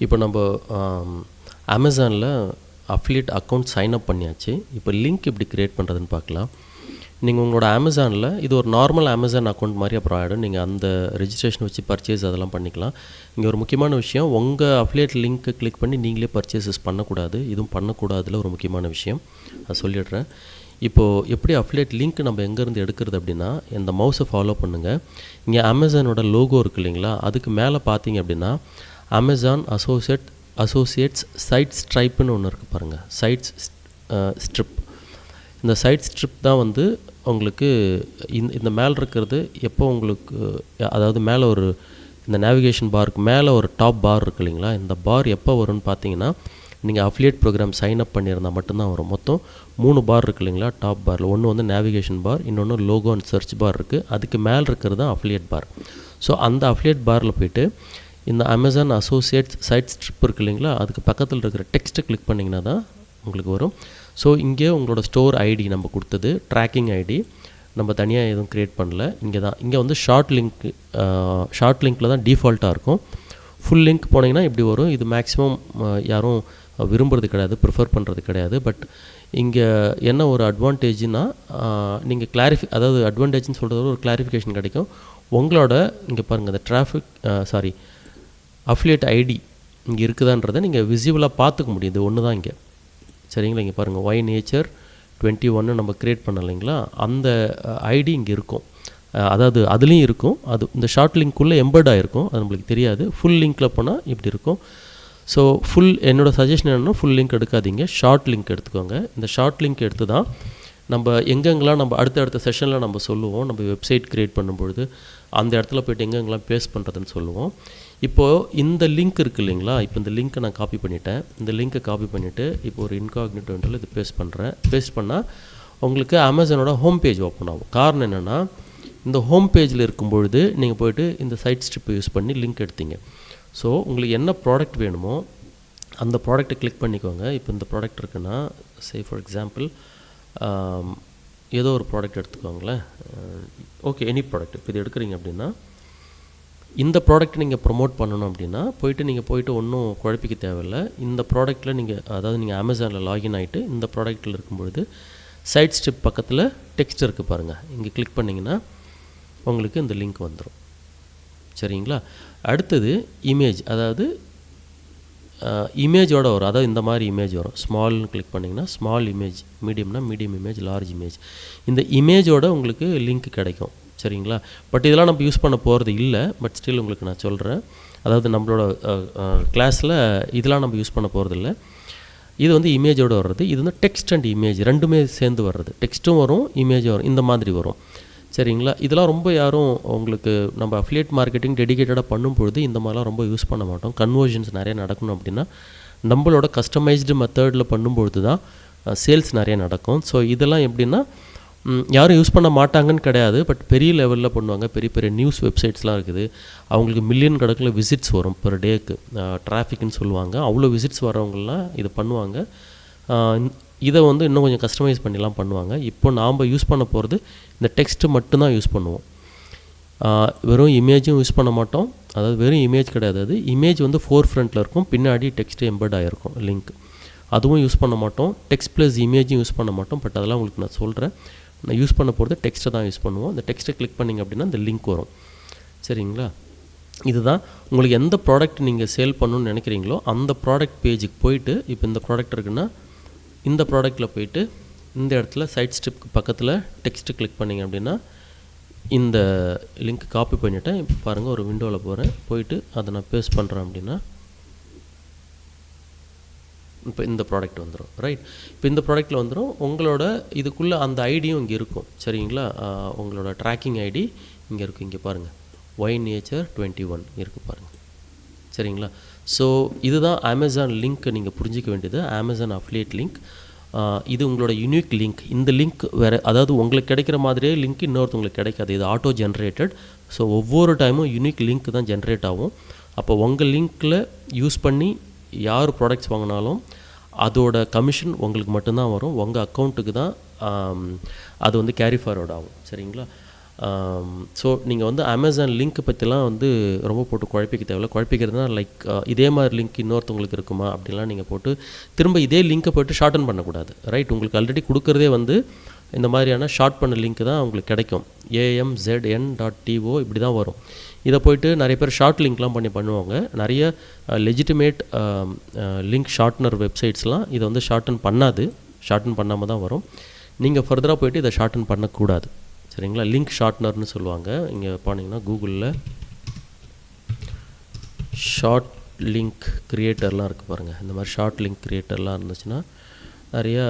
இப்போ நம்ம அமேசானில் அஃபிலியேட் அக்கௌண்ட் சைன் அப் பண்ணியாச்சு. இப்போ லிங்க் எப்படி க்ரியேட் பண்ணுறதுன்னு பார்க்கலாம். நீங்கள் உங்களோட அமேசானில் இது ஒரு நார்மல் அமேசான் அக்கௌண்ட் மாதிரி அப்புறம் ஆகிடும். நீங்கள் அந்த ரெஜிஸ்ட்ரேஷன் வச்சு பர்ச்சேஸ் அதெல்லாம் பண்ணிக்கலாம். இங்கே ஒரு முக்கியமான விஷயம், உங்கள் அஃபிலியேட் லிங்க்கை கிளிக் பண்ணி நீங்களே பர்ச்சேசஸ் பண்ணக்கூடாது. இதுவும் பண்ணக்கூடாதுல ஒரு முக்கியமான விஷயம், அதை சொல்லிடுறேன். இப்போது எப்படி அஃபிலியேட் லிங்க் நம்ம எங்கேருந்து எடுக்கிறது அப்படின்னா, இந்த மவுஸை ஃபாலோ பண்ணுங்கள். இங்கே அமேசானோட லோகோ இருக்குது இல்லைங்களா, அதுக்கு மேலே பார்த்தீங்க அப்படின்னா அமேசான் அசோசியேட்ஸ் சைட் ஸ்ட்ரைப்புன்னு ஒன்று இருக்குது பாருங்கள், சைட்ஸ் ஸ்ட்ரிப். இந்த சைட் ஸ்ட்ரிப் தான் வந்து உங்களுக்கு இந்த மேலே இருக்கிறது. எப்போ உங்களுக்கு அதாவது மேலே ஒரு இந்த நேவிகேஷன் பாருக்கு மேலே ஒரு டாப் பார் இருக்குது இல்லைங்களா, இந்த பார் எப்போ வரும்னு பார்த்தீங்கன்னா நீங்கள் அஃபிலியேட் ப்ரோக்ராம் சைன் அப் பண்ணியிருந்தால் மட்டும்தான் வரும். மொத்தம் 3 பார் இருக்குது இல்லைங்களா டாப் பாரில். ஒன்று வந்து நேவிகேஷன் பார், இன்னொன்று லோகோ அண்ட் சர்ச் பார் இருக்குது. அதுக்கு மேலே இருக்கிறது தான் அஃபிலியேட் பார். ஸோ அந்த அஃபிலியேட் பாரில் போய்ட்டு இந்த அமேசான் அசோசியேட்ஸ் சைட் ஸ்ட்ரிப் இருக்குது இல்லைங்களா, அதுக்கு பக்கத்தில் இருக்கிற டெக்ஸ்ட்டை கிளிக் பண்ணிங்கன்னா தான் உங்களுக்கு வரும். ஸோ இங்கே உங்களோட ஸ்டோர் ஐடி நம்ம கொடுத்தது, ட்ராக்கிங் ஐடி நம்ம தனியாக எதுவும் க்ரியேட் பண்ணல. இங்கே வந்து ஷார்ட் லிங்க்கில் தான் டிஃபால்ட்டாக இருக்கும். ஃபுல் லிங்க் போனீங்கன்னா இப்படி வரும். இது மேக்ஸிமம் யாரும் விரும்புறது கிடையாது, ப்ரிஃபர் பண்ணுறது கிடையாது. பட் இங்கே என்ன ஒரு அட்வான்டேஜ்னால், நீங்கள் அதாவது அட்வான்டேஜ்னு சொல்கிறது ஒரு கிளாரிஃபிகேஷன் கிடைக்கும். உங்களோட இங்கே பாருங்கள், இந்த அஃபிலியேட் ஐடி இங்கே இருக்குதான்றதை நீங்கள் விசிபிளாக பார்த்துக்க முடியுது. ஒன்று தான் இங்கே, சரிங்களா. இங்கே பாருங்கள், ஒய் நேச்சர் 21 நம்ம க்ரியேட் பண்ண இல்லைங்களா, அந்த ஐடி இங்கே இருக்கும். அதாவது அதுலேயும் இருக்கும், அது இந்த ஷார்ட் லிங்க்குள்ளே எம்பர்ட் ஆகிருக்கும், அது நம்மளுக்கு தெரியாது. ஃபுல் லிங்க்கில் போனால் இப்படி இருக்கும். ஸோ என்னோடய சஜஷன் என்னென்னா, ஃபுல் லிங்க் எடுக்காதீங்க, ஷார்ட் லிங்க் எடுத்துக்கோங்க. இந்த ஷார்ட் லிங்க் எடுத்து தான் நம்ம எங்கெங்கெல்லாம் நம்ம அடுத்த செஷனில் நம்ம சொல்லுவோம். நம்ம வெப்சைட் க்ரியேட் பண்ணும்பொழுது அந்த இடத்துல போய்ட்டு எங்கெங்கெல்லாம் பேஸ்ட் பண்ணுறதுன்னு சொல்லுவோம். இப்போது இந்த லிங்க் இருக்குது இல்லைங்களா, இப்போ இந்த லிங்க்கை நான் காப்பி பண்ணிட்டேன். இந்த லிங்க்கை காப்பி பண்ணிவிட்டு இப்போ ஒரு இன்காக்னிட்டோவில் இது பேஸ்ட் பண்ணால் உங்களுக்கு அமேசானோட ஹோம் பேஜ் ஓப்பன் ஆகும். காரணம் என்னென்னா, இந்த ஹோம் பேஜில் இருக்கும்பொழுது நீங்கள் போய்ட்டு இந்த சைட் ஸ்ட்ரிப்பை யூஸ் பண்ணி லிங்க் எடுத்தீங்க. ஸோ உங்களுக்கு என்ன ப்ராடக்ட் வேணுமோ அந்த ப்ராடக்ட்டை கிளிக் பண்ணிக்கோங்க. இப்போ இந்த ப்ராடக்ட் இருக்குன்னா, ஃபார் எக்ஸாம்பிள் ஏதோ ஒரு ப்ராடக்ட் எடுத்துக்கோங்களேன். Okay, any product. இப்போ இது எடுக்கிறீங்க அப்படின்னா, இந்த ப்ராடக்ட் நீங்கள் ப்ரொமோட் பண்ணணும் அப்படின்னா நீங்கள் போயிட்டு ஒன்றும் குழப்பிக்க தேவையில்லை. இந்த ப்ராடக்ட்டில் நீங்கள் அமேசானில் லாகின் ஆகிட்டு இந்த ப்ராடக்ட்டில் இருக்கும்பொழுது சைட் ஸ்ட்ரிப் பக்கத்தில் டெக்ஸ்ட் இருக்குது பாருங்கள், இங்கே கிளிக் பண்ணிங்கன்னா உங்களுக்கு இந்த லிங்க் வந்துடும், சரிங்களா. அடுத்தது இமேஜ், அதாவது இமேஜோடு வரும். அதாவது இந்த மாதிரி இமேஜ் வரும். ஸ்மால்னு கிளிக் பண்ணிங்கன்னா ஸ்மால் இமேஜ், மீடியம்னா மீடியம் இமேஜ், லார்ஜ் இமேஜ். இந்த இமேஜோட உங்களுக்கு லிங்க் கிடைக்கும், சரிங்களா. பட் இதெல்லாம் நம்ம யூஸ் பண்ண போகிறது இல்லை. பட் ஸ்டில் உங்களுக்கு நான் சொல்கிறேன். அதாவது நம்மளோட கிளாஸில் இதெல்லாம் நம்ம யூஸ் பண்ண போகிறது இல்லை. இது வந்து இமேஜோடு வர்றது. இது வந்து டெக்ஸ்ட் அண்ட் இமேஜ் ரெண்டுமே சேர்ந்து வர்றது. டெக்ஸ்ட்டும் வரும், இமேஜும் வரும், இந்த மாதிரி வரும், சரிங்களா. இதெல்லாம் ரொம்ப யாரும் உங்களுக்கு நம்ம அஃபிலியேட் மார்க்கெட்டிங் டெடிகேட்டடாக பண்ணும்பொழுது இந்த மாதிரிலாம் ரொம்ப யூஸ் பண்ண மாட்டோம். கன்வர்ஷன்ஸ் நிறைய நடக்கணும் அப்படின்னா நம்மளோட கஸ்டமைஸ்டு மெத்தடில் பண்ணும்பொழுது தான் சேல்ஸ் நிறைய நடக்கும். ஸோ இதெல்லாம் எப்படின்னா யாரும் யூஸ் பண்ண மாட்டாங்கன்னு கிடையாது. பட் பெரிய லெவலில் பண்ணுவாங்க. பெரிய பெரிய நியூஸ் வெப்சைட்ஸ்லாம் இருக்குது, அவங்களுக்கு மில்லியன் கணக்கில் விசிட்ஸ் வரும் பெர் டேக்கு, டிராஃபிக்னு சொல்லுவாங்க. அவ்வளோ விசிட்ஸ் வரவங்களாம் இதை பண்ணுவாங்க. இதை வந்து இன்னும் கொஞ்சம் கஸ்டமைஸ் பண்ணிலாம் பண்ணுவாங்க. இப்போ நாம் யூஸ் பண்ண போகிறது இந்த டெக்ஸ்ட்டு மட்டும்தான் யூஸ் பண்ணுவோம். வெறும் இமேஜும் யூஸ் பண்ண மாட்டோம். அதாவது வெறும் இமேஜ் கிடையாது, அது இமேஜ் வந்து ஃபோர் ஃப்ரண்ட்டில் இருக்கும், பின்னாடி டெக்ஸ்ட்டு எம்பர்ட் ஆகிருக்கும் லிங்க், அதுவும் யூஸ் பண்ண மாட்டோம். டெக்ஸ்ட் ப்ளஸ் இமேஜும் யூஸ் பண்ண மாட்டோம். பட் அதெல்லாம் உங்களுக்கு நான் சொல்கிறேன். நான் யூஸ் பண்ண போகிறது டெக்ஸ்ட்டை தான் யூஸ் பண்ணுவோம். இந்த டெக்ஸ்ட்டை கிளிக் பண்ணிங்க அப்படின்னா இந்த லிங்க் வரும், சரிங்களா. இதுதான் உங்களுக்கு எந்த ப்ராடக்ட் நீங்கள் சேல் பண்ணணுன்னு நினைக்கிறீங்களோ அந்த ப்ராடக்ட் பேஜுக்கு போயிட்டு, இப்போ இந்த ப்ராடக்ட் இருக்குன்னா இந்த ப்ராடக்ட்டில் போயிட்டு இந்த இடத்துல சைட் ஸ்ட்ரிப்க்கு பக்கத்தில் டெக்ஸ்ட்டு கிளிக் பண்ணிங்க அப்படின்னா இந்த லிங்க் காப்பி பண்ணிவிட்டேன். இப்போ பாருங்கள், ஒரு விண்டோவில் போயிட்டு அதை நான் பேஸ்ட் பண்ணுறேன் அப்படின்னா இப்போ இந்த ப்ராடக்ட் வந்துடும், ரைட். இப்போ இந்த ப்ராடக்ட்டில் வந்துடும். உங்களோட இதுக்குள்ளே அந்த ஐடியும் இங்கே இருக்கும், சரிங்களா. உங்களோட ட்ராக்கிங் ஐடி இங்கே இருக்குது. இங்கே பாருங்கள், ஒய் நேச்சர் 21 இருக்குது பாருங்கள், சரிங்களா. ஸோ இதுதான் அமேசான் லிங்க். நீங்கள் புரிஞ்சிக்க வேண்டியது அமேசான் அஃபிலியேட் லிங்க். இது உங்களோட யூனிக் லிங்க். இந்த லிங்க் வேறு, அதாவது உங்களுக்கு கிடைக்கிற மாதிரியே லிங்க் இன்னொருத்தவங்களுக்கு கிடைக்காது. இது ஆட்டோ ஜென்ரேட்டட். ஸோ ஒவ்வொரு டைமும் யூனிக் லிங்க் தான் ஜென்ரேட் ஆகும். அப்போ உங்கள் லிங்க்கில் யூஸ் பண்ணி யார் ப்ராடக்ட்ஸ் வாங்கினாலும் அதோட கமிஷன் உங்களுக்கு மட்டும்தான் வரும். உங்கள் அக்கௌண்ட்டுக்கு தான் அது வந்து கேரி ஃபார்வர்ட் ஆகும், சரிங்களா. ஸோ நீங்கள் வந்து அமேசான் லிங்க் பற்றிலாம் வந்து ரொம்ப போட்டு குழப்பிக்க தேவையில்ல. குழப்பிக்கிறதுனா லைக் இதே மாதிரி லிங்க் இன்னொருத்தவங்களுக்கு இருக்குமா அப்படின்லாம் நீங்கள் போட்டு திரும்ப இதே லிங்க்கை போய்ட்டு ஷார்டன் பண்ணக்கூடாது. ரைட், உங்களுக்கு ஆல்ரெடி கொடுக்குறதே வந்து இந்த மாதிரியான ஷார்ட் பண்ண லிங்க் தான் உங்களுக்கு கிடைக்கும். amzn.to இப்படி தான் வரும். இதை போய்ட்டு நிறைய பேர் ஷார்ட் லிங்க்லாம் பண்ணுவாங்க. நிறைய லெஜிட்டிமேட் லிங்க் ஷார்ட்னர் வெப்சைட்ஸ்லாம் இதை வந்து ஷார்டன் பண்ணாமல் தான் வரும். நீங்கள் ஃபர்தராக போய்ட்டு இதை ஷார்டன் பண்ணக்கூடாது. சரிங்களா? லிங்க் ஷார்ட்னர்னு சொல்லுவாங்க. இங்கே போனீங்கன்னா கூகுளில் ஷார்ட் லிங்க் க்ரியேட்டர்லாம் இருக்குது பாருங்கள். இந்த மாதிரி ஷார்ட் லிங்க் க்ரியேட்டர்லாம் இருந்துச்சுன்னா நிறையா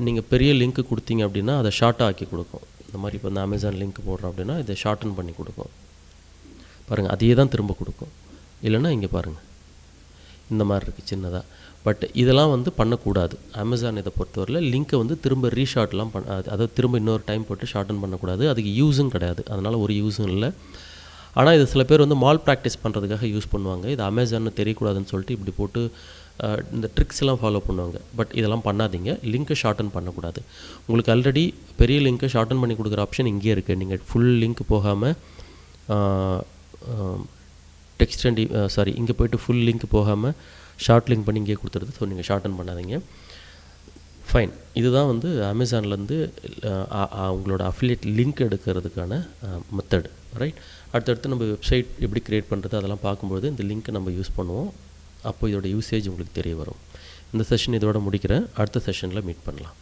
நீங்கள் பெரிய லிங்க்கு கொடுத்தீங்க அப்படின்னா அதை ஷார்ட்டாக ஆக்கி கொடுக்கும். இந்த மாதிரி இப்போ இந்த அமேசான் லிங்க் போடுறோம் அப்படின்னா இதை ஷார்டன் பண்ணி கொடுக்கும். பாருங்கள், அதையே தான் திரும்ப கொடுக்கும். இல்லைன்னா இங்கே பாருங்கள், இந்த மாதிரி இருக்குது சின்னதாக. பட் இதெல்லாம் வந்து பண்ணக்கூடாது. அமேசான் இதை பொறுத்தவரையில் லிங்க்கை வந்து திரும்ப ரீஷார்ட்லாம் அதாவது திரும்ப இன்னொரு டைம் போட்டு ஷார்டன் பண்ணக்கூடாது. அதுக்கு யூஸும் கிடையாது. அதனால் ஒரு யூஸும் இல்லை. ஆனால் இது சில பேர் வந்து மால் ப்ராக்டிஸ் பண்ணுறதுக்காக யூஸ் பண்ணுவாங்க. இது அமேசான்னு தெரியக்கூடாதுன்னு சொல்லிட்டு இப்படி போட்டு இந்த ட்ரிக்ஸ் எல்லாம் ஃபாலோ பண்ணுவாங்க. பட் இதெல்லாம் பண்ணாதீங்க. லிங்க்கை ஷார்டன் பண்ணக்கூடாது. உங்களுக்கு ஆல்ரெடி பெரிய லிங்க்கை ஷார்டன் பண்ணி கொடுக்குற ஆப்ஷன் இங்கேயே இருக்குது. நீங்கள் ஃபுல் லிங்க் போகாமல் டெக்ஸ்ட் அண்ட் இங்கே போய்ட்டு ஃபுல் லிங்க் போகாமல் ஷார்ட் லிங்க் பண்ணி இங்கே கொடுத்துருது. ஸோ நீங்கள் ஷார்டன் பண்ணாதீங்க. ஃபைன். இதுதான் வந்து அமேசான்லேருந்து உங்களோட அஃபிலியேட் லிங்க் எடுக்கிறதுக்கான மெத்தட். ரைட். அடுத்தடுத்து நம்ம வெப்சைட் எப்படி க்ரியேட் பண்ணுறது அதெல்லாம் பார்க்கும்போது இந்த லிங்க்கை நம்ம யூஸ் பண்ணுவோம். அப்போ இதோட யூசேஜ் உங்களுக்கு தெரிய வரும். இந்த செஷன் இதோட முடிக்கிறேன். அடுத்த செஷனில் மீட் பண்ணலாம்.